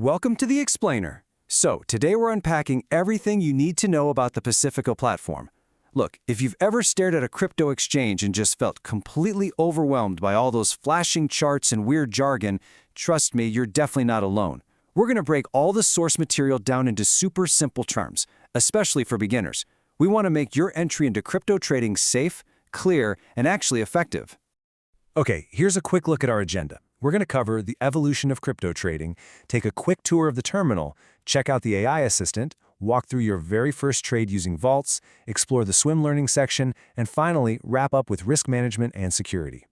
Welcome to the Explainer. So, today we're unpacking everything you need to know about the Pacifica platform. Look, if you've ever stared at a crypto exchange and just felt completely overwhelmed by all those flashing charts and weird jargon, trust me, you're definitely not alone. We're going to break all the source material down into super simple terms, especially for beginners. We want to make your entry into crypto trading safe, clear, and actually effective. Okay, here's a quick look at our agenda. We're going to cover the evolution of crypto trading, take a quick tour of the terminal, check out the AI assistant, walk through your very first trade using vaults, explore the swim learning section, and finally, wrap up with risk management and security.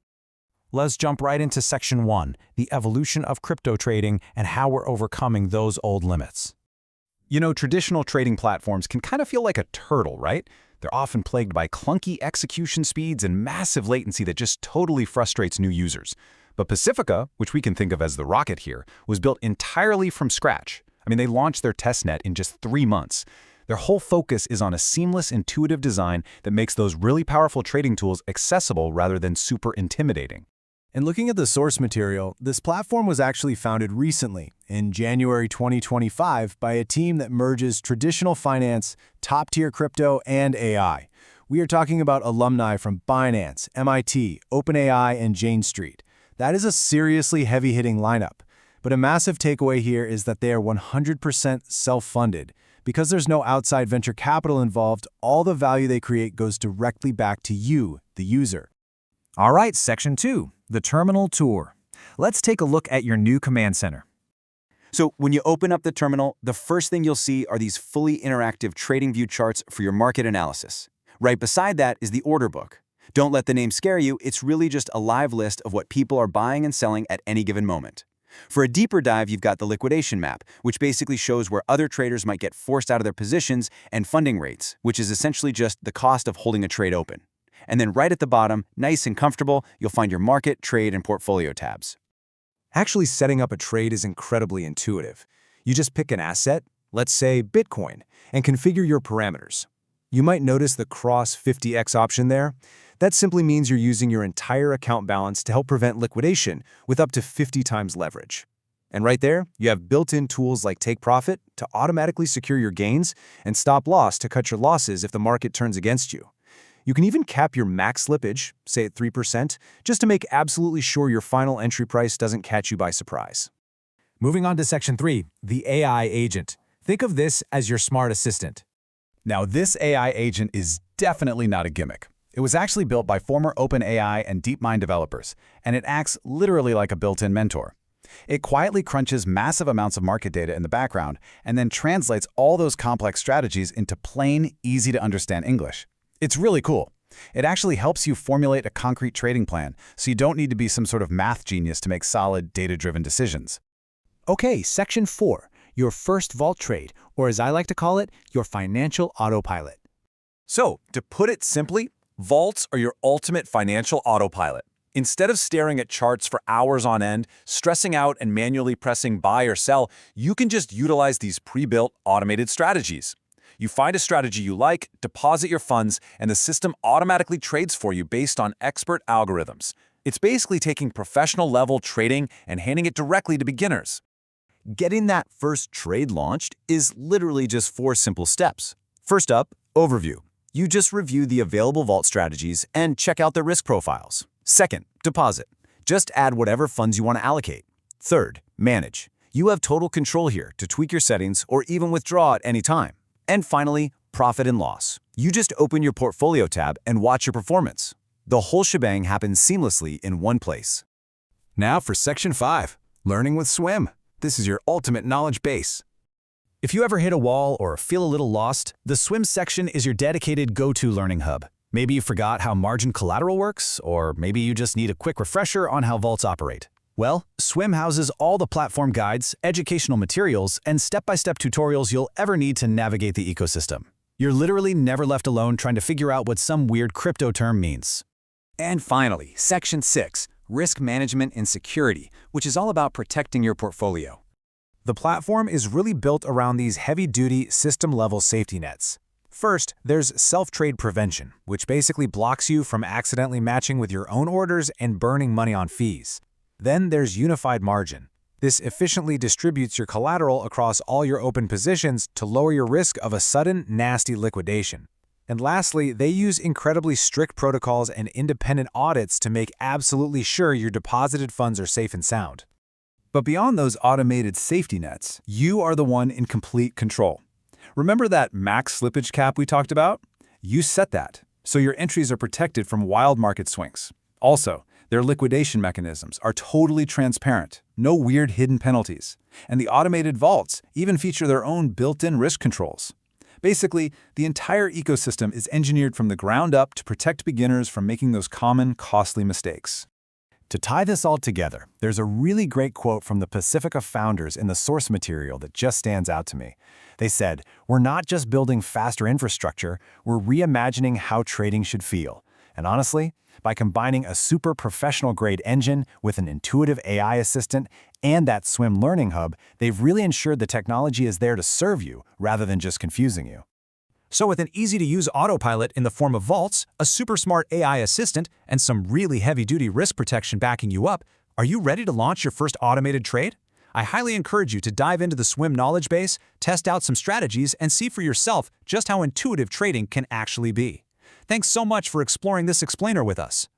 Let's jump right into Section 1, the evolution of crypto trading and how we're overcoming those old limits. You know, traditional trading platforms can kind of feel like a turtle, right? They're often plagued by clunky execution speeds and massive latency that just totally frustrates new users. But Pacifica, which we can think of as the rocket here, was built entirely from scratch. I mean, they launched their testnet in just 3 months. Their whole focus is on a seamless, intuitive design that makes those really powerful trading tools accessible rather than super intimidating. And looking at the source material, this platform was actually founded recently, in January 2025, by a team that merges traditional finance, top-tier crypto, and AI. We are talking about alumni from Binance, MIT, OpenAI, and Jane Street. That is a seriously heavy-hitting lineup. But a massive takeaway here is that they are 100% self-funded. Because there's no outside venture capital involved, all the value they create goes directly back to you, the user. All right, Section 2, the terminal tour. Let's take a look at your new command center. So when you open up the terminal, the first thing you'll see are these fully interactive trading view charts for your market analysis. Right beside that is the order book. Don't let the name scare you, it's really just a live list of what people are buying and selling at any given moment. For a deeper dive, you've got the liquidation map, which basically shows where other traders might get forced out of their positions, and funding rates, which is essentially just the cost of holding a trade open. And then right at the bottom, nice and comfortable, you'll find your market, trade, and portfolio tabs. Actually, setting up a trade is incredibly intuitive. You just pick an asset, let's say Bitcoin, and configure your parameters. You might notice the cross 50x option there. That simply means you're using your entire account balance to help prevent liquidation with up to 50 times leverage. And right there, you have built-in tools like Take Profit to automatically secure your gains and Stop Loss to cut your losses if the market turns against you. You can even cap your max slippage, say at 3%, just to make absolutely sure your final entry price doesn't catch you by surprise. Moving on to Section 3, the AI agent. Think of this as your smart assistant. Now, this AI agent is definitely not a gimmick. It was actually built by former OpenAI and DeepMind developers, and it acts literally like a built-in mentor. It quietly crunches massive amounts of market data in the background and then translates all those complex strategies into plain, easy-to-understand English. It's really cool. It actually helps you formulate a concrete trading plan, so you don't need to be some sort of math genius to make solid, data-driven decisions. Okay, Section 4, your first vault trade, or as I like to call it, your financial autopilot. So, to put it simply, vaults are your ultimate financial autopilot. Instead of staring at charts for hours on end, stressing out and manually pressing buy or sell, you can just utilize these pre-built automated strategies. You find a strategy you like, deposit your funds, and the system automatically trades for you based on expert algorithms. It's basically taking professional-level trading and handing it directly to beginners. Getting that first trade launched is literally just 4 simple steps. First up, overview. You just review the available vault strategies and check out their risk profiles. Second, deposit. Just add whatever funds you want to allocate. Third, manage. You have total control here to tweak your settings or even withdraw at any time. And finally, profit and loss. You just open your portfolio tab and watch your performance. The whole shebang happens seamlessly in one place. Now for Section 5, Learning with Swim. This is your ultimate knowledge base. If you ever hit a wall or feel a little lost, the Swim section is your dedicated go-to learning hub. Maybe you forgot how margin collateral works, or maybe you just need a quick refresher on how vaults operate. Well, Swim houses all the platform guides, educational materials, and step-by-step tutorials you'll ever need to navigate the ecosystem. You're literally never left alone trying to figure out what some weird crypto term means. And finally, Section 6, Risk Management and Security, which is all about protecting your portfolio. The platform is really built around these heavy-duty, system-level safety nets. First, there's self-trade prevention, which basically blocks you from accidentally matching with your own orders and burning money on fees. Then there's unified margin. This efficiently distributes your collateral across all your open positions to lower your risk of a sudden, nasty liquidation. And lastly, they use incredibly strict protocols and independent audits to make absolutely sure your deposited funds are safe and sound. But beyond those automated safety nets, you are the one in complete control. Remember that max slippage cap we talked about? You set that, so your entries are protected from wild market swings. Also, their liquidation mechanisms are totally transparent, no weird hidden penalties. And the automated vaults even feature their own built-in risk controls. Basically, the entire ecosystem is engineered from the ground up to protect beginners from making those common, costly mistakes. To tie this all together, there's a really great quote from the Pacifica founders in the source material that just stands out to me. They said, "We're not just building faster infrastructure, we're reimagining how trading should feel." And honestly, by combining a super professional-grade engine with an intuitive AI assistant and that Swim Learning Hub, they've really ensured the technology is there to serve you rather than just confusing you. So with an easy-to-use autopilot in the form of vaults, a super smart AI assistant, and some really heavy-duty risk protection backing you up, are you ready to launch your first automated trade? I highly encourage you to dive into the Swim knowledge base, test out some strategies, and see for yourself just how intuitive trading can actually be. Thanks so much for exploring this explainer with us.